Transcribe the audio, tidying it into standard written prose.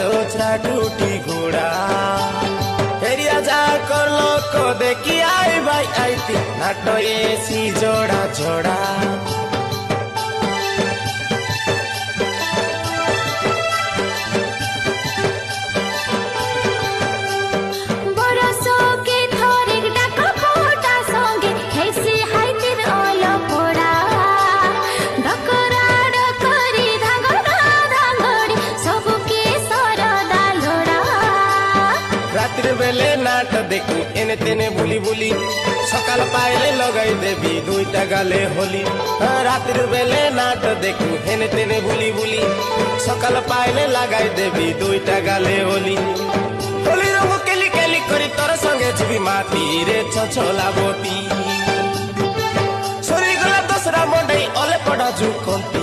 দোচরা টুটি ঘোড়া হেরিয়া যা করলো কো দেখি আই ভাই আইতি নাটো এসি জোড়া জোড়া বেলে নাট দেখি এনে তেনে বুলি বুলি সকাল পাইলে লগাই দেবি দুইটা গালে হলি রাতের বেলে নাট দেখি এনে তেনে বুলি বুলি সকাল পাইলে লাগাই দেবি দুইটা গালে হলি হলি রঙ কেলি কেলি করি তোর সঙ্গে যাবি মাটি রে ছছলাবতী সরি গলা দোসরা মন্ডাই অলে পড়া ঝুকন